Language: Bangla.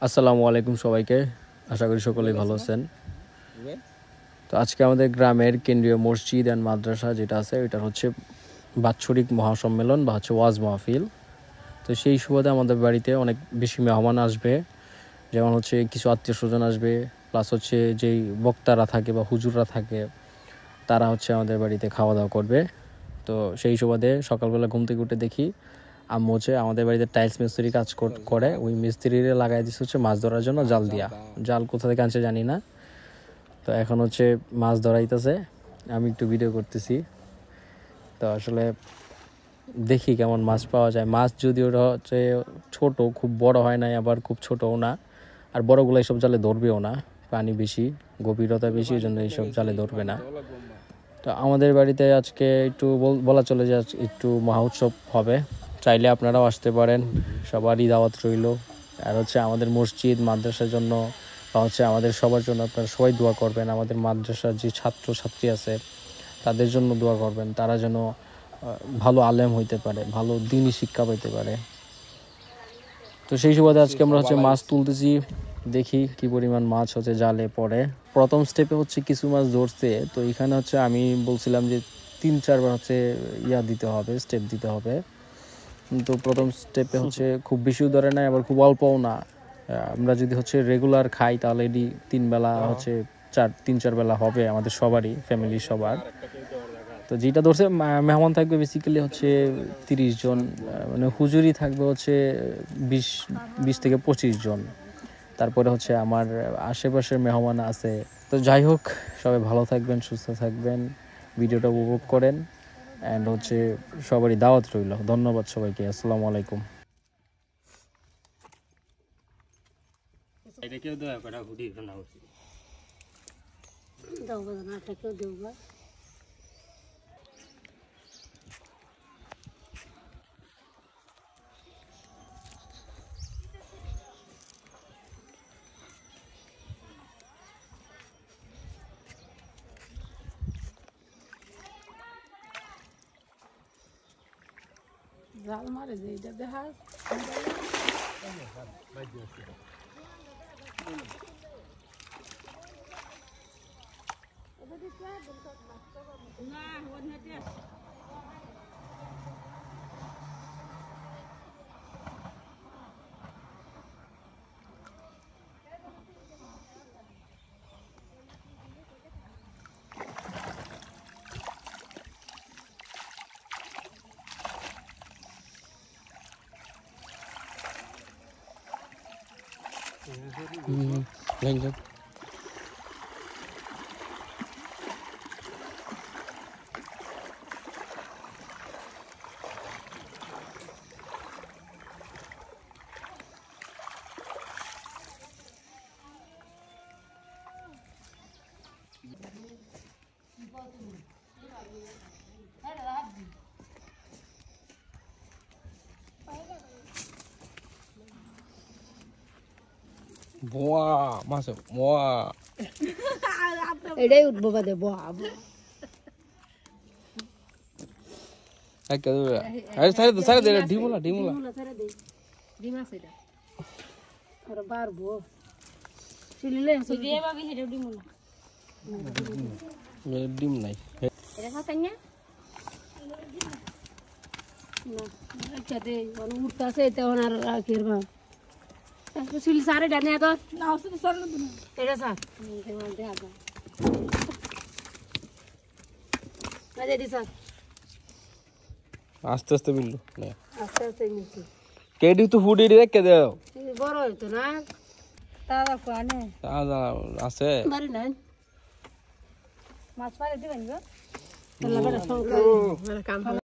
আসসালামু আলাইকুম সবাইকে, আশা করি সকলেই ভালো আছেন। তো আজকে আমাদের গ্রামের কেন্দ্রীয় মসজিদ অ্যান্ড মাদ্রাসা যেটা আছে ওইটার হচ্ছে বাৎসরিক মহাসম্মেলন বা হচ্ছে ওয়াজ মাহফিল। তো সেই সুবাদে আমাদের বাড়িতে অনেক বেশি মেহমান আসবে, যেমন হচ্ছে কিছু আত্মীয় স্বজন আসবে, প্লাস হচ্ছে যেই বক্তারা থাকে বা হুজুররা থাকে তারা হচ্ছে আমাদের বাড়িতে খাওয়া দাওয়া করবে। তো সেই সুবাদে সকালবেলা ঘুম থেকে উঠে দেখি আম্মু হচ্ছে আমাদের বাড়িতে টাইলস মিস্ত্রি কাজ করে, ওই মিস্ত্রিরে লাগাই দিচ্ছে হচ্ছে মাছ ধরার জন্য জাল দিয়া। জাল কোথা থেকে আনছে জানি না। তো এখন হচ্ছে মাছ ধরাইতেছে, আমি একটু ভিডিও করতেছি। তো আসলে দেখি কেমন মাছ পাওয়া যায়। মাছ যদিও হচ্ছে ছোট, খুব বড় হয় নাই, আবার খুব ছোটও না, আর বড়গুলো এইসব জালে ধরবেও না, পানি বেশি, গভীরতা বেশি, এই জন্য এইসব জালে ধরবে না। তো আমাদের বাড়িতে আজকে একটু বলা চলে যে একটু মহা উৎসব হবে, চাইলে আপনারাও আসতে পারেন, সবারই দাওয়াত রইল। আর হচ্ছে আমাদের মসজিদ মাদ্রাসার জন্য বা হচ্ছে আমাদের সবার জন্য আপনারা সবাই দোয়া করবেন। আমাদের মাদ্রাসার যে ছাত্র ছাত্রী আছে তাদের জন্য দোয়া করবেন, তারা যেন ভালো আলেম হইতে পারে, ভালো দিনই শিক্ষা পেতে পারে। তো সেই সুবাদে আজকে আমরা হচ্ছে মাছ তুলতেছি, দেখি কি পরিমাণ মাছ হচ্ছে জালে পড়ে। প্রথম স্টেপে হচ্ছে কিছু মাছ ধরছে। তো এখানে হচ্ছে আমি বলছিলাম যে 3-4 বার হচ্ছে দিতে হবে, স্টেপ দিতে হবে। কিন্তু প্রথম স্টেপে হচ্ছে খুব বেশিও ধরে নাই, আবার খুব অল্পও না। আমরা যদি হচ্ছে রেগুলার খাই তাহলে এটি 3 বেলা হচ্ছে 3-4 বেলা হবে আমাদের সবারই, ফ্যামিলির সবার। তো যেটা ধরছে মেহমান থাকবে বেসিক্যালি হচ্ছে 30 জন, মানে হুজুরি থাকবে হচ্ছে 20 থেকে 25 জন। তারপরে হচ্ছে আমার আশেপাশের মেহমান আছে। তো যাই হোক, সবাই ভালো থাকবেন, সুস্থ থাকবেন, ভিডিওটা উপভোগ করেন, অ্যান্ড হচ্ছে সবারই দাওয়াত রইল। ধন্যবাদ সবাইকে, আসসালামু আলাইকুম। জাল মারে যে এটা দেখা Lanjut. Wah, masuk. Wah. এটাই উঠবো বাদে Ayo, ayo saya dari dimula. ডিম আছে এটা আর বারবো সিলিলে সিলিয়ে বাবি হেডে ডিমুলা Dim নাই। এটা খাতাইয়া না আচ্ছা দে ওন উঠতাছে এটা ওনার রাখিরবা সিলি সারে ডানে তো না ওসে তো সরল না এটা স্যার দেওয়াল দে আগা আরে দি স্যার আস্তে আস্তে বিল্লু। আস্তে আস্তে নিচে কেডি তো ফুডি রেখে দাও। বড় হইতো না তারা কোয়ানে দাদা আছে বাড়ি নাই মাছ পারে দিবেন গো আল্লাহ বড় সংখ্যা